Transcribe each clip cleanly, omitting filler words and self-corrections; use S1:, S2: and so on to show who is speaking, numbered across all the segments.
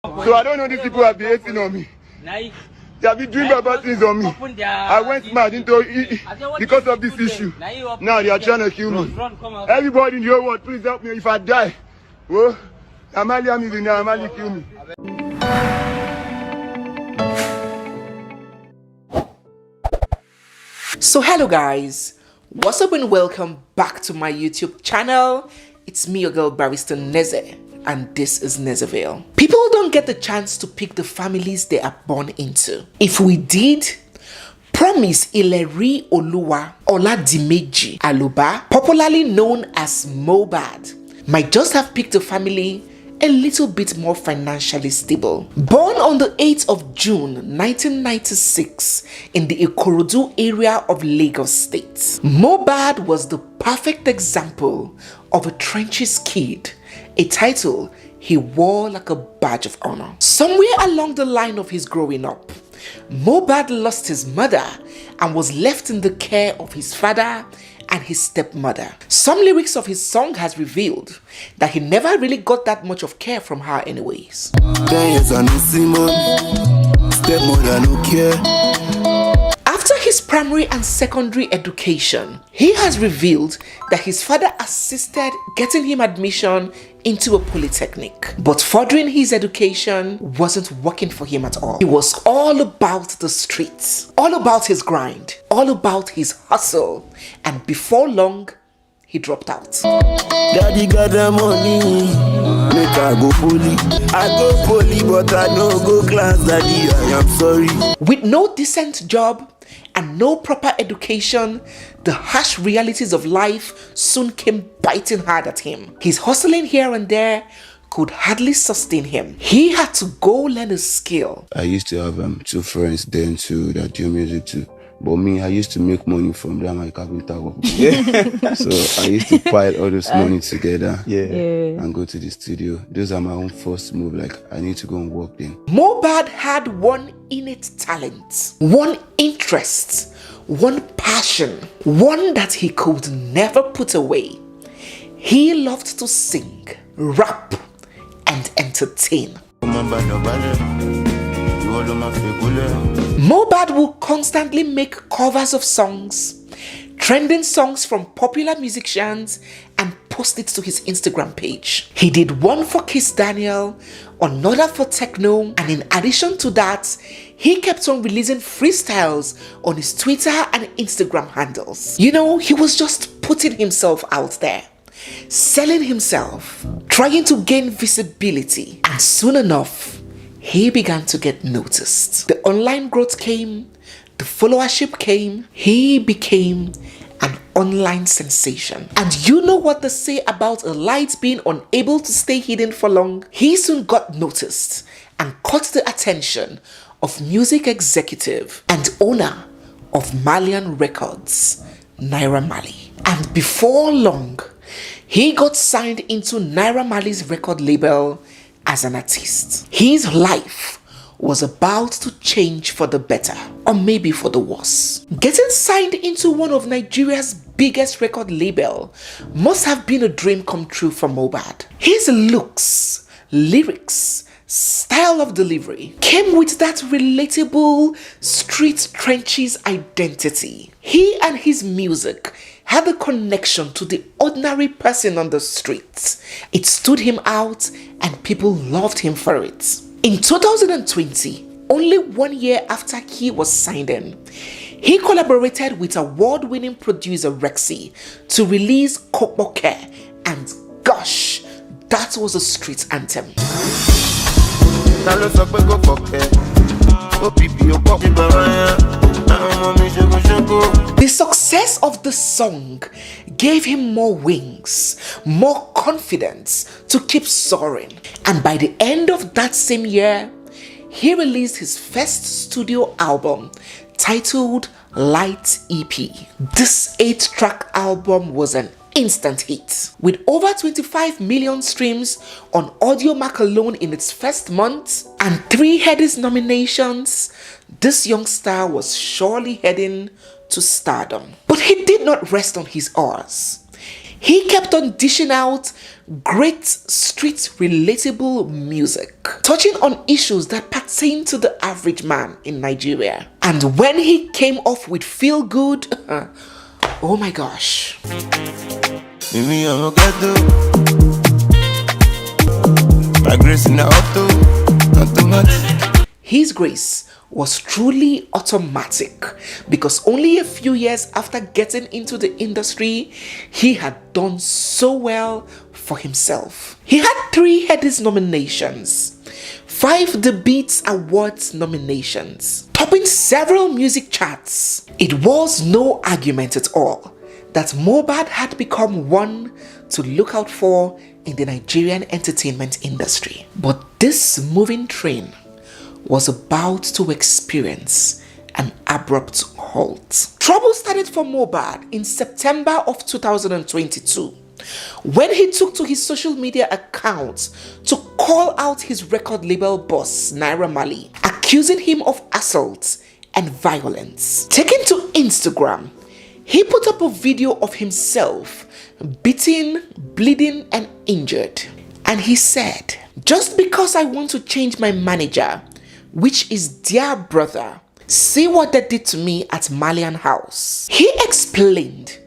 S1: So I don't know these people have been hating on me. They have been doing bad things on me. I went mad into it because of this issue. Now they are trying to kill me. Everybody in the whole world, please help me. If I die, oh, Amalia kill me.
S2: So hello guys, what's up and welcome back to my YouTube channel. It's me, your girl Barrister Neze, and this is Nezeville. People don't get the chance to pick the families they are born into. If we did, Promise Ileri Oluwa Oladimeji Aluba, popularly known as Mohbad, might just have picked a family a little bit more financially stable. Born on the 8th of June 1996 in the Ikorodu area of Lagos State, Mohbad was the perfect example of a trenches kid, a title he wore like a badge of honor. Somewhere along the line of his growing up, Mohbad lost his mother and was left in the care of his father and his stepmother. Some lyrics of his song has revealed that he never really got that much of care from her anyways.
S3: 10 years I no see mom, stepmother no care.
S2: After his primary and secondary education, he has revealed that his father assisted getting him admission into a polytechnic. But furthering his education wasn't working for him at all. He was all about the streets, all about his grind, all about his hustle, and before long, he dropped out.
S3: Daddy got the money, make I go poly. I go poly, but I no go class, daddy, I am sorry.
S2: With no decent job and no proper education, the harsh realities of life soon came biting hard at him. His hustling here and there could hardly sustain him. He had to go learn a skill.
S4: I used to have two friends then too that do music too. But me, I used to make money from that my carpenter work. So I used to pile all this money together and go to the studio. Those are my own first move. Like, I need to go and work then.
S2: Mohbad had one innate talent, one interest, one passion, one that he could never put away. He loved to sing, rap, and entertain. Mohbad will constantly make covers of songs, trending songs from popular musicians, and post it to his Instagram page. He did one for Kiss Daniel, another for Techno, and in addition to that, he kept on releasing freestyles on his Twitter and Instagram handles. You know, he was just putting himself out there, selling himself, trying to gain visibility, and soon enough, he began to get noticed. The online growth came, the followership came, he became an online sensation. And you know what they say about a light being unable to stay hidden for long? He soon got noticed and caught the attention of music executive and owner of Malian Records, Naira Marley. And before long, he got signed into Naira Marley's record label as an artist. His life was about to change for the better, or maybe for the worse. Getting signed into one of Nigeria's biggest record label must have been a dream come true for Mohbad. His looks, lyrics, style of delivery came with that relatable street trenches identity. He and his music had a connection to the ordinary person on the streets. It stood him out and people loved him for it. In 2020, only 1 year after he was signed in, he collaborated with award-winning producer Rexy to release Kopoke, and gosh, that was a street anthem. The success of the song gave him more wings, more confidence to keep soaring. And by the end of that same year, he released his first studio album titled Light EP. This 8-track album was an instant hit. With over 25 million streams on Audiomack alone in its first month and 3 Headies nominations, this young star was surely heading to stardom. But he did not rest on his oars. He kept on dishing out great street relatable music, touching on issues that pertain to the average man in Nigeria. And when he came off with Feel Good, oh my gosh. His grace was truly automatic because only a few years after getting into the industry, he had done so well for himself. He had 3 Headies nominations, 5 The Beats Awards nominations, topping several music charts. It was no argument at all that Mohbad had become one to look out for in the Nigerian entertainment industry. But this moving train was about to experience an abrupt halt. Trouble started for Mohbad in September of 2022 when he took to his social media accounts to call out his record label boss Naira Marley, accusing him of assault and violence. Taken to Instagram, he put up a video of himself beaten, bleeding and injured. And he said, "Just because I want to change my manager, which is their brother, see what they did to me at Malian House." He explained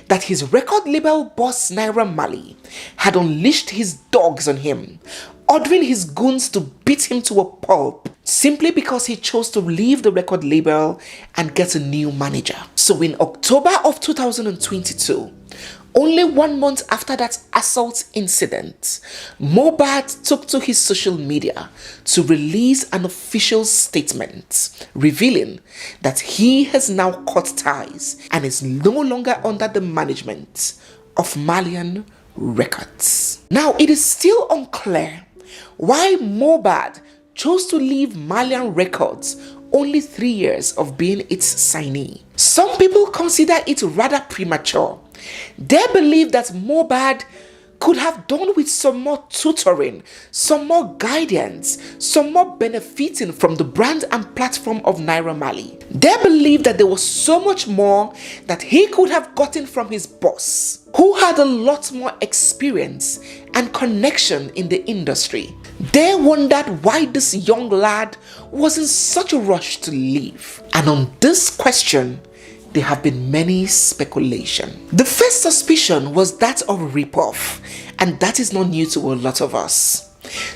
S2: that his record label boss Naira Marley had unleashed his dogs on him, ordering his goons to beat him to a pulp simply because he chose to leave the record label and get a new manager. So in October of 2022, only 1 month after that assault incident, Mohbad took to his social media to release an official statement revealing that he has now cut ties and is no longer under the management of Malian Records. Now, it is still unclear why Mohbad chose to leave Malian Records only 3 years of being its signee. Some people consider it rather premature. They believe that Mohbad could have done with some more tutoring, some more guidance, some more benefiting from the brand and platform of Naira Marley. They believe that there was so much more that he could have gotten from his boss, who had a lot more experience and connection in the industry. They wondered why this young lad was in such a rush to leave. And on this question, there have been many speculation. The first suspicion was that of ripoff, and that is not new to a lot of us.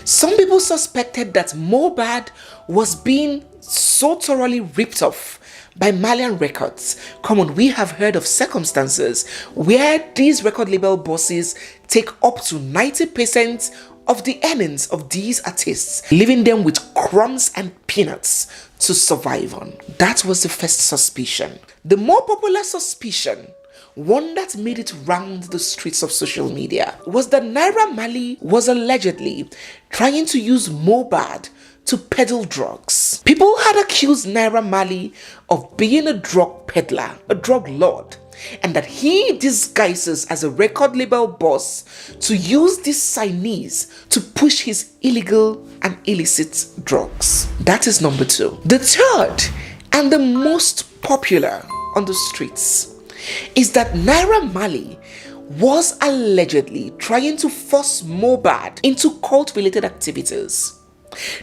S2: Some people suspected that Mohbad was being so thoroughly ripped off by Malian Records. Come on, we have heard of circumstances where these record label bosses take up to 90% of the earnings of these artists, leaving them with crumbs and peanuts to survive on. That was the first suspicion. The more popular suspicion, one that made it round the streets of social media, was that Naira Marley was allegedly trying to use Mohbad to peddle drugs. People had accused Naira Marley of being a drug peddler, a drug lord, and that he disguises as a record label boss to use these signees to push his illegal and illicit drugs. That is number 2. The third and the most popular on the streets is that Naira Marley was allegedly trying to force Mohbad into cult-related activities,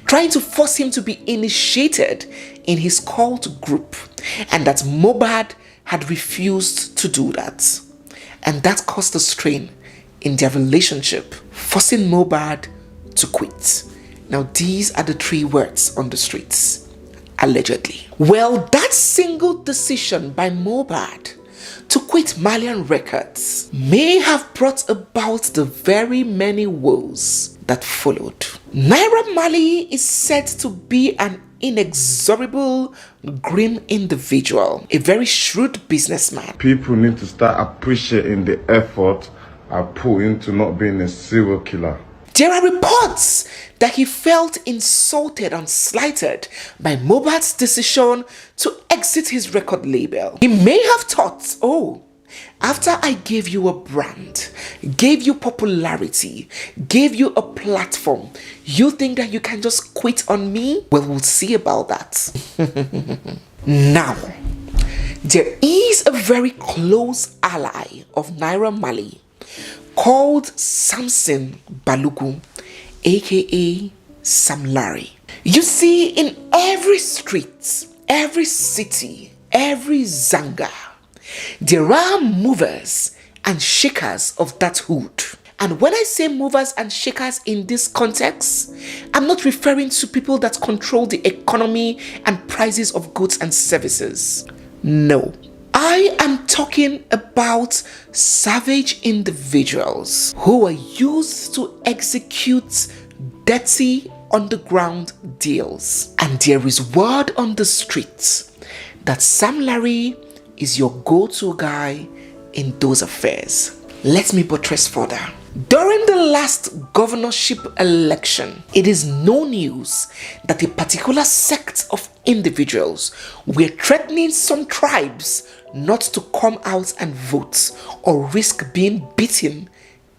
S2: trying to force him to be initiated in his cult group, and that Mohbad had refused to do that. And that caused a strain in their relationship, forcing Mohbad to quit. Now, these are the 3 words on the streets. Allegedly. Well, that single decision by Mohbad to quit Malian Records may have brought about the very many woes that followed. Naira Marley is said to be an inexorable, grim individual, a very shrewd businessman.
S5: People need to start appreciating the effort I put into not being a serial killer.
S2: There are reports that he felt insulted and slighted by Mohbad's decision to exit his record label. He may have thought, oh, after I gave you a brand, gave you popularity, gave you a platform, you think that you can just quit on me? Well, we'll see about that. Now, there is a very close ally of Naira Marley called Samson Balugu, aka Sam Larry. You see, in every street, every city, every zanga, there are movers and shakers of that hood. And when I say movers and shakers in this context, I'm not referring to people that control the economy and prices of goods and services. No. I am talking about savage individuals who are used to execute dirty underground deals. And there is word on the streets that Sam Larry is your go-to guy in those affairs. Let me buttress further. During the last governorship election, it is no news that a particular sect of individuals were threatening some tribes not to come out and vote or risk being beaten,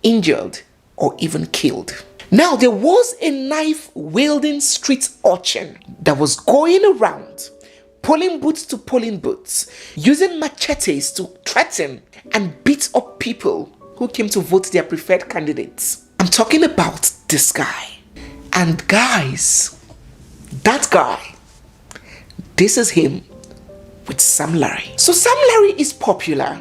S2: injured, or even killed. Now, there was a knife-wielding street urchin that was going around polling booths to polling booths, using machetes to threaten and beat up people who came to vote their preferred candidates. I'm talking about this guy. And guys, that guy, this is him with Sam Larry. So Sam Larry is popular.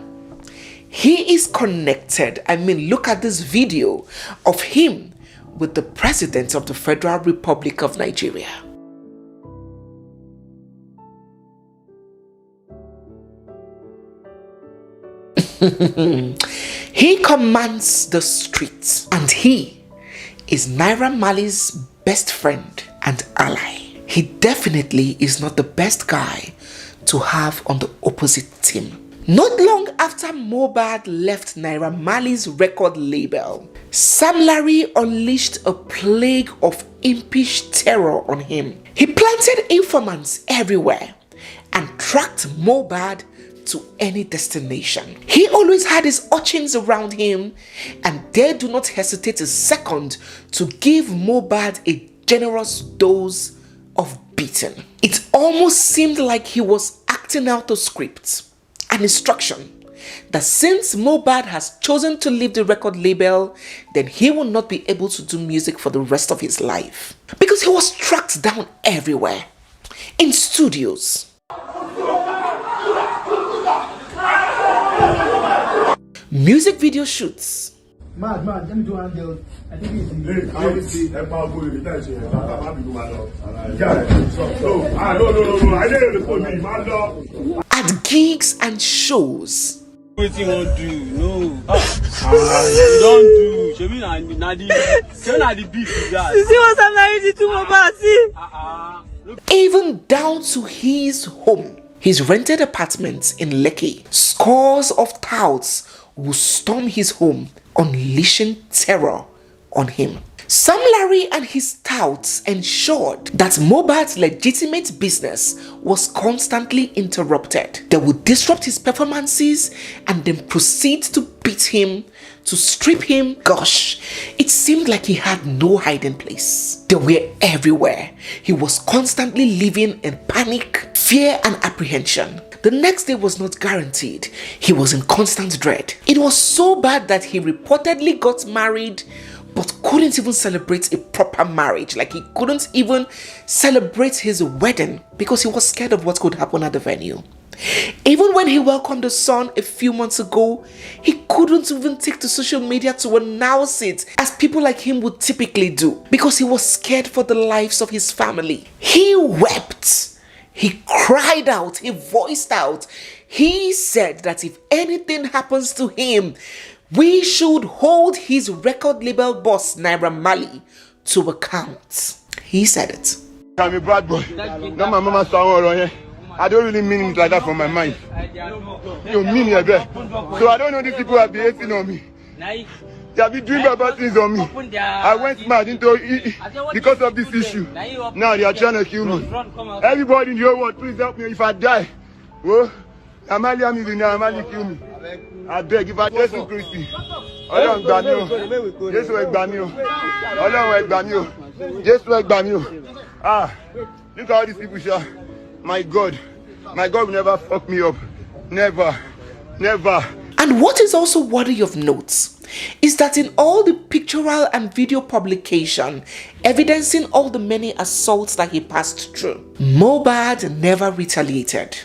S2: He is connected. I mean, look at this video of him with the President of the Federal Republic of Nigeria. He commands the streets, and he is Naira Marley's best friend and ally. He definitely is not the best guy to have on the opposite team. Not long after Mohbad left Naira Marley's record label, Sam Larry unleashed a plague of impish terror on him. He planted informants everywhere and tracked Mohbad to any destination. He always had his urchins around him, and they do not hesitate a second to give Mohbad a generous dose of beating. It almost seemed like he was acting out a script, an instruction, that since Mohbad has chosen to leave the record label, then he will not be able to do music for the rest of his life. Because he was tracked down everywhere, in studios, music video shoots,
S6: let me do angel. I think it's
S2: at gigs and shows.
S7: What you won't do? No. You don't do. You mean the beef, guys. You see what I'm married to, Mohbad?
S2: Even down to his home, his rented apartments in Lekki. Scores of touts will storm his home, unleashing terror on him. Sam Larry and his touts ensured that Mohbad's legitimate business was constantly interrupted. They would disrupt his performances and then proceed to beat him, to strip him. Gosh, it seemed like he had no hiding place. They were everywhere. He was constantly living in panic, fear, and apprehension. The next day was not guaranteed. He was in constant dread. It was so bad that he reportedly got married but couldn't even celebrate a proper marriage. Like, he couldn't even celebrate his wedding because he was scared of what could happen at the venue. Even when he welcomed the son a few months ago, he couldn't even take to social media to announce it as people like him would typically do because he was scared for the lives of his family. He wept. He cried out. He voiced out. He said that if anything happens to him, we should hold his record label boss, Naira Marley, to account. He said it.
S1: I'm a bad boy. Not my mama saw. I don't really mean it like that from my mind. You mean it there. So I don't know these people are behaving on me. They have been doing bad things on me. I went mad into it because of this issue. Now they are trying to kill me. Everybody in the whole world, please help me if I die. Oh, Amalia me now, Amalia kill me. I beg, if I Jesus Christ, Ọlọ́run gbà mí o, Jésù ẹ gbà mí o, Ọlọ́run ẹ gbà mí o, Jésù ẹ gbà mí o. Look at all these people, sha. My God will never fuck me up. Never, never.
S2: And what is also worthy of note is that in all the pictorial and video publication evidencing all the many assaults that he passed through, Mohbad never retaliated.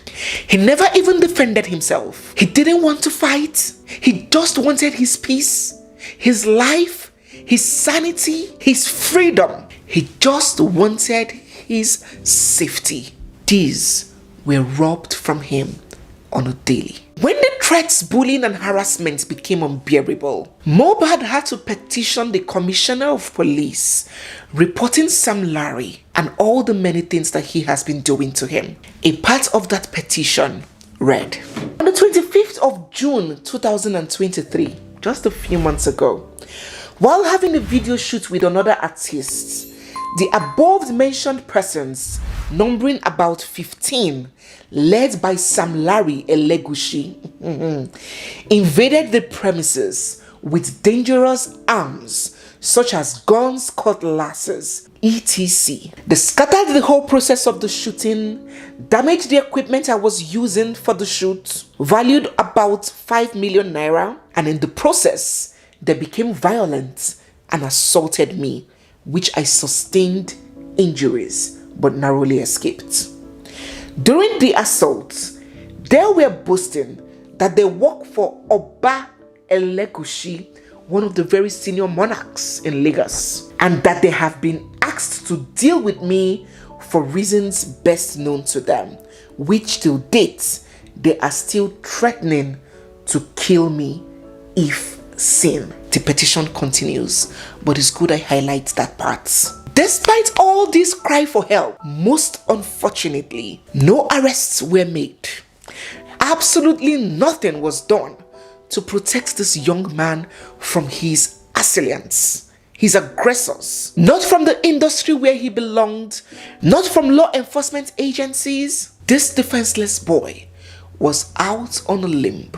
S2: He never even defended himself. He didn't want to fight. He just wanted his peace, his life, his sanity, his freedom. He just wanted his safety. These were robbed from him on a daily. When the threats, bullying and harassment became unbearable, Mohbad had to petition the Commissioner of Police, reporting Sam Larry and all the many things that he has been doing to him. A part of that petition read, on the 25th of June 2023, just a few months ago, while having a video shoot with another artist, the above mentioned persons, numbering about 15, led by Sam Larry Elegushi, invaded the premises with dangerous arms such as guns, cutlasses, etc. They scattered the whole process of the shooting, damaged the equipment I was using for the shoot, valued about 5 million naira, and in the process, they became violent and assaulted me, which I sustained injuries but narrowly escaped. During the assault, they were boasting that they work for Oba Elegushi, one of the very senior monarchs in Lagos, and that they have been asked to deal with me for reasons best known to them, which till date, they are still threatening to kill me if seen. The petition continues, but it's good I highlight that part. Despite all this cry for help, most unfortunately, no arrests were made. Absolutely nothing was done to protect this young man from his assailants, his aggressors. Not from the industry where he belonged, not from law enforcement agencies. This defenseless boy was out on a limb,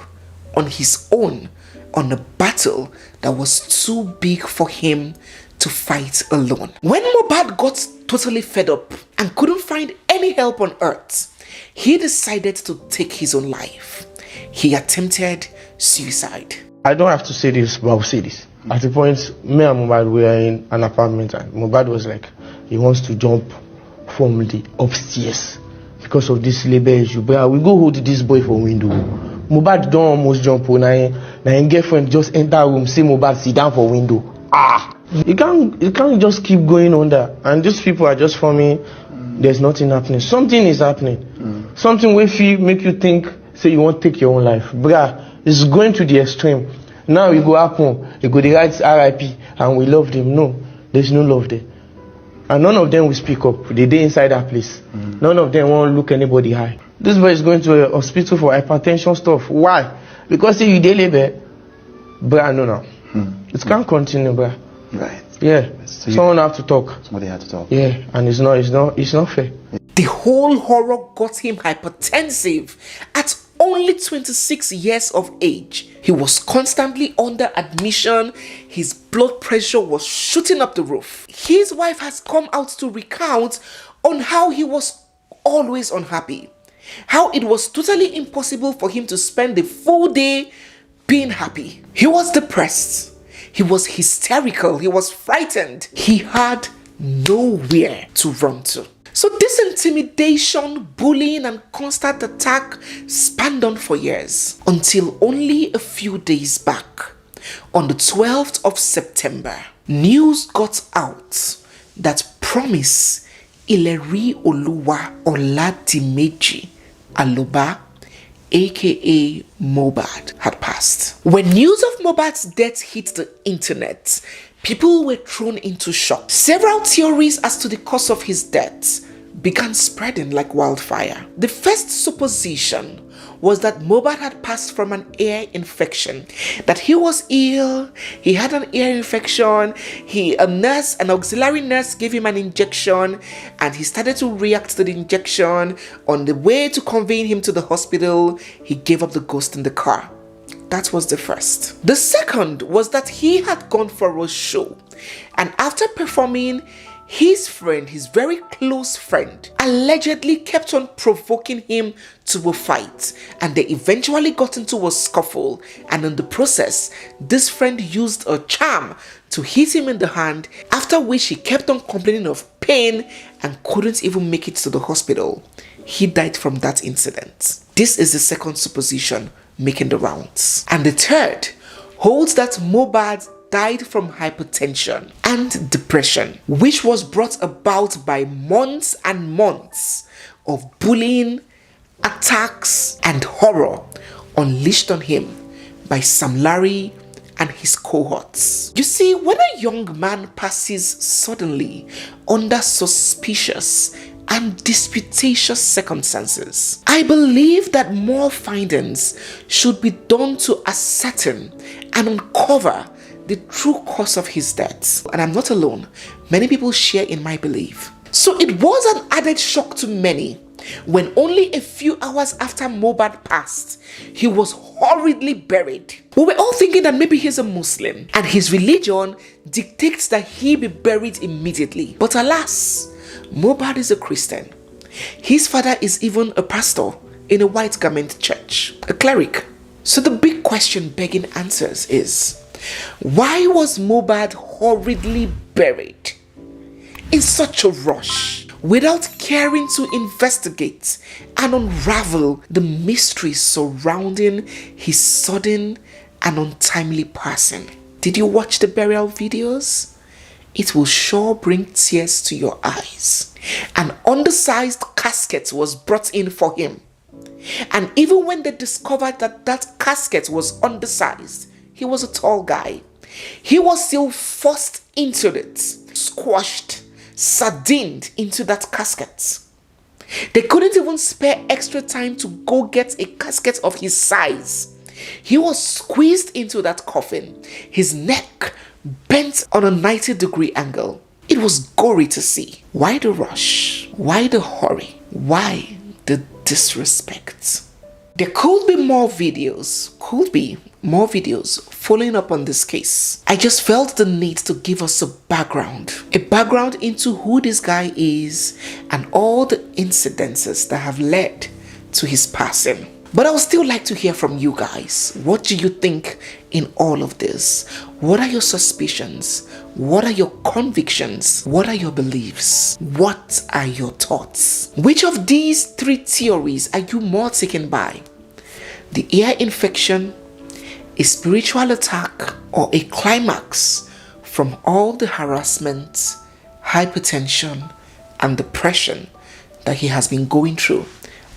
S2: on his own, on a battle that was too big for him to fight alone. When Mohbad got totally fed up and couldn't find any help on earth, he decided to take his own life. He attempted suicide.
S8: I don't have to say this, but I'll say this. At the point, me and Mohbad were in an apartment, and Mohbad was like, he wants to jump from the upstairs because of this labor issue. But we go hold this boy for window. Mohbad don't almost jump. Now his girlfriend just enter room, say Mohbad sit down for window. You can't just keep going on that. And these people are just forming. There's nothing happening. Something is happening. Something will make you think, say you won't take your own life. Bruh, it's going to the extreme. Now you go happen, you go the right RIP, and we love them. No, there's no love there. And none of them will speak up. They day inside that place. None of them won't look anybody high. This boy is going to a hospital for hypertension stuff. Why? Because say you day labor, bruh, no. It can't continue, bruh.
S4: Right.
S8: Yeah. So someone have to talk.
S4: Somebody had to talk.
S8: Yeah, and it's not fair.
S2: The whole horror got him hypertensive at only 26 years of age. He was constantly under admission. His blood pressure was shooting up the roof. His wife has come out to recount on how he was always unhappy. How it was totally impossible for him to spend the full day being happy. He was depressed. He was hysterical. He was frightened. He had nowhere to run to. So this intimidation, bullying and constant attack spanned on for years until only a few days back, on the 12th of September, news got out that Promise Ileri Oluwa Oladimeji Aloba, aka Mohbad, had passed. When news of Mohbad's death hit the internet, people were thrown into shock. Several theories as to the cause of his death began spreading like wildfire. The first supposition was that Mohbad had passed from an ear infection, that he was ill, he had an ear infection, an auxiliary nurse gave him an injection, and he started to react to the injection. On the way to conveying him to the hospital, he gave up the ghost in the car. That was the first. The second was that he had gone for a show, and after performing, His friend, his very close friend, allegedly kept on provoking him to a fight, and they eventually got into a scuffle, and in the process, this friend used a charm to hit him in the hand, after which he kept on complaining of pain and couldn't even make it to the hospital. He died from that incident. This is the second supposition making the rounds. And the third holds that Mohbad died from hypertension and depression, which was brought about by months and months of bullying, attacks, and horror unleashed on him by Sam Larry and his cohorts. You see, when a young man passes suddenly under suspicious and disputatious circumstances, I believe that more findings should be done to ascertain and uncover the true cause of his death. And I'm not alone. Many people share in my belief. So it was an added shock to many when only a few hours after Mohbad passed, he was horridly buried. We were all thinking that maybe he's a Muslim and his religion dictates that he be buried immediately. But alas, Mohbad is a Christian. His father is even a pastor in a white garment church, a cleric. So the big question begging answers is, why was Mohbad horridly buried in such a rush without caring to investigate and unravel the mysteries surrounding his sudden and untimely passing? Did you watch the burial videos? It will sure bring tears to your eyes. An undersized casket was brought in for him. And even when they discovered that that casket was undersized, he was a tall guy, he was still forced into it, squashed, sardined into that casket. They couldn't even spare extra time to go get a casket of his size. He was squeezed into that coffin, his neck bent on a 90-degree angle. It was gory to see. Why the rush? Why the hurry? Why the disrespect? There could be more videos, following up on this case. I just felt the need to give us a background into who this guy is and all the incidences that have led to his passing. But I would still like to hear from you guys. What do you think in all of this? What are your suspicions? What are your convictions? What are your beliefs? What are your thoughts? Which of these three theories are you more taken by? The ear infection, a spiritual attack, or a climax from all the harassment, hypertension, and depression that he has been going through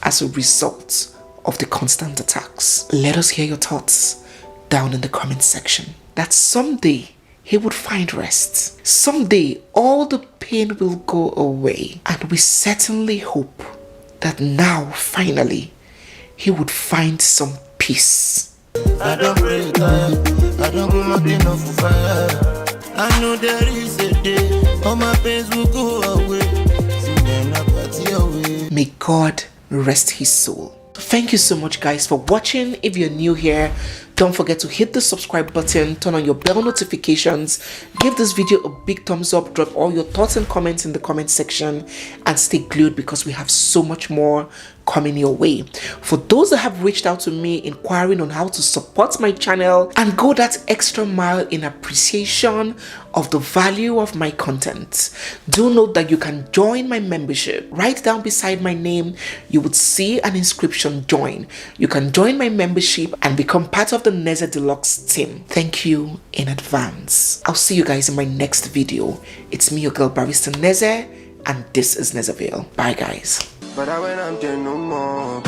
S2: as a result of the constant attacks? Let us hear your thoughts down in the comment section. That someday he would find rest. Someday all the pain will go away. And we certainly hope that now finally he would find some peace.
S3: I don't pray, I don't go nothing off fire. I know there is a day all my pains will go away.
S2: May God rest his soul. Thank you so much guys for watching. If you're new here, don't forget to hit the subscribe button, turn on your bell notifications, give this video a big thumbs up, drop all your thoughts and comments in the comment section, and stay glued because we have so much more coming your way. For those that have reached out to me inquiring on how to support my channel and go that extra mile in appreciation of the value of my content, do note that you can join my membership. Right down beside my name, you would see an inscription, join. You can join my membership and become part of the Neze Deluxe team. Thank you in advance. I'll see you guys in my next video. It's me, your girl Barrister Neze, and this is Nezeville. Bye guys.
S3: But I went, I'm there no more.